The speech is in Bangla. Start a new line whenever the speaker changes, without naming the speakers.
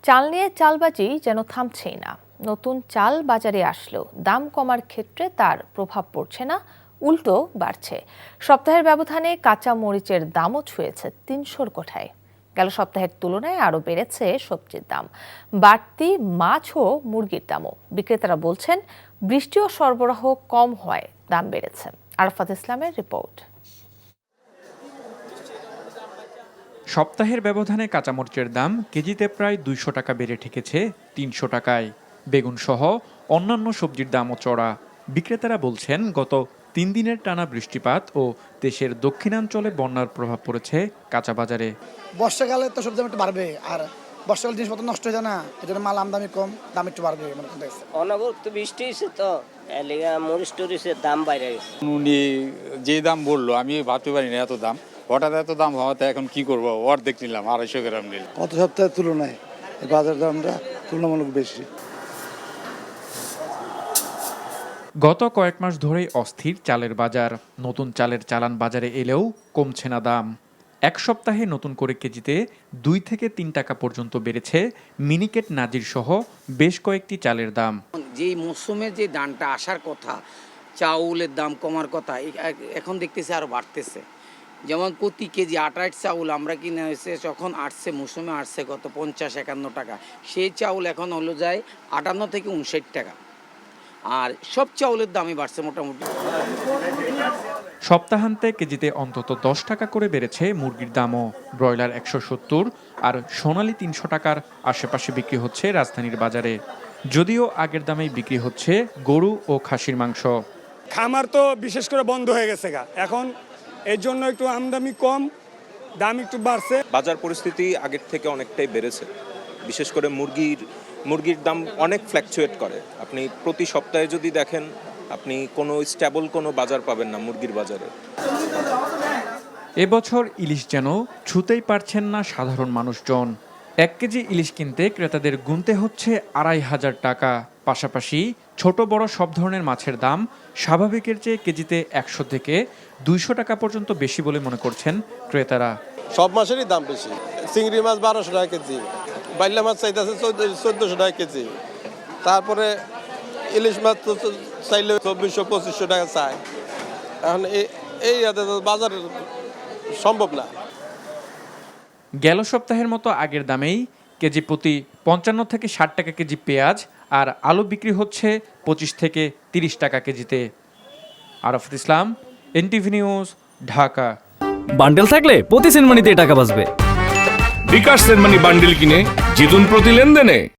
চাল নিয়ে চালবাজি যেন থামছেই না। নতুন চাল বাজারে আসলেও দাম কমার ক্ষেত্রে তার প্রভাব পড়ছে না, উল্টো বাড়ছে। সপ্তাহের ব্যবধানে কাঁচা মরিচের দামও ছুঁয়েছে ৩০০-র কোঠায়। গেল সপ্তাহের তুলনায় আরও বেড়েছে সবজির দাম, বাড়তি মাছ ও মুরগির দামও। বিক্রেতারা বলছেন বৃষ্টি ও সরবরাহ কম হওয়ায় দাম বেড়েছে। আরাফাত ইসলামের রিপোর্ট।
সপ্তাহের ব্যবধানে কাঁচামরিচের দাম কেজিতে প্রায় ২০০ টাকা বেড়ে ঠেকেছে ৩০০ টাকায়। বেগুন সহ অন্যান্য সবজির দামও চড়া। বিক্রেতারা বলছেন গত ৩ দিনের টানা বৃষ্টিপাত ও দেশের দক্ষিণাঞ্চলে বন্যার প্রভাব পড়েছে কাঁচা বাজারে।
বর্ষাকালে তো সবজি দাম একটু বাড়বে, আর বর্ষাকালে জিনিসপত্র নষ্ট হয়ে যায় না, এই জন্য মাল আমদানি কম, দাম একটু বাড়বে মনে করতেছে।
অনবরত বৃষ্টি হয়েছে তো মরিচ টরিচের দাম বাইরে গেছে।
উনি যে দাম বললো আমি ভাবতে পারি না এত দাম, হঠাৎ এত দাম হওয়াতে এখন কি করবো, অর্ধেক নিলাম, 250 গ্রাম নিলাম।
গত সপ্তাহের তুলনায় এই বাজার দামটা তুলনামূলক বেশি।
গত কয়েক মাস ধরেই অস্থির চালের বাজার। নতুন চালের চালান বাজারে এলেও কমছে না দাম। এক সপ্তাহে নতুন করে কেজিতে ২ থেকে ৩ টাকা পর্যন্ত বেড়েছে মিনিকেট, নাজির সহ বেশ কয়েকটি চালের দাম।
যেই মৌসুমে যে ধানটা আসার কথা, চাউলের দাম কমার কথা, এখন দেখতেছি আরও বাড়তেছে। যেমন প্রতি কেজি ৮ চাউল আমরা কিনে হয়েছে যখন আসছে মৌসুমে আসছে কত ৫০-৫১ টাকা, সেই চাউল এখন হলো যায় ৫৮ থেকে ৫৯ টাকা। আর সব চাউলের দামই বাড়ছে মোটামুটি।
সপ্তাহান্তে কেজিতে অন্তত ১০ টাকা করে বেড়েছে মুরগির দামও। ব্রয়লার ১৭০ আর সোনালী ৩০০ টাকার আশেপাশে বিক্রি হচ্ছে রাজধানীর বাজারে। যদিও আগের দামেই বিক্রি হচ্ছে গরু ও খাসির মাংস।
খামার তো বিশেষ করে বন্ধ হয়ে গেছে এখন এর জন্য একটু আমদানি কম, দাম একটু বাড়ছে।
বাজার পরিস্থিতি আগের থেকে অনেকটাই বেড়েছে। বিশেষ করে মুরগির দাম অনেক ফ্ল্যাকচুয়েট করে। আপনি প্রতি সপ্তাহে যদি দেখেন, আপনি কোনো স্টেবল কোনো বাজার পাবেন না মুরগির বাজারে।
এবছর ইলিশ যেন ছুঁতেই পারছেন না সাধারণ মানুষজন। ১ কেজি ইলিশ কিনতে ক্রেতাদের গুনতে হচ্ছে ২৫০০ টাকা। পাশাপাশি ছোট বড় সব ধরনের মাছের দাম স্বাভাবিকের চেয়ে কেজিতে ১০০ থেকে ২০০ টাকা পর্যন্ত বেশি বলে মনে করছেন ক্রেতারা।
সব মাছেরই দাম বেশি। চিংড়ি মাছ ১২০০ টাকা কেজি, বাইলা মাছ চাইতেছে ১৪০০ টাকা কেজি, তারপরে ইলিশ মাছ তো চাইলে ২৪০০-২৫০০ টাকা চায়। এখন এই বাজার সম্ভব না।
গেল সপ্তাহের মতো আগের দামেই কেজি প্রতি ৫৫ থেকে ৬০ টাকা কেজি পেঁয়াজ আর আলু বিক্রি হচ্ছে ২৫ থেকে ৩০ টাকা কেজিতে। আরাফাত ইসলাম, এনটিভি নিউজ, ঢাকা।
বান্ডেল থাকলে প্রতি সেনমানিতে টাকা বাঁচবে।
বিকাশ সেনমানি বান্ডেল কিনে জিতুন প্রতি লেনদেনে।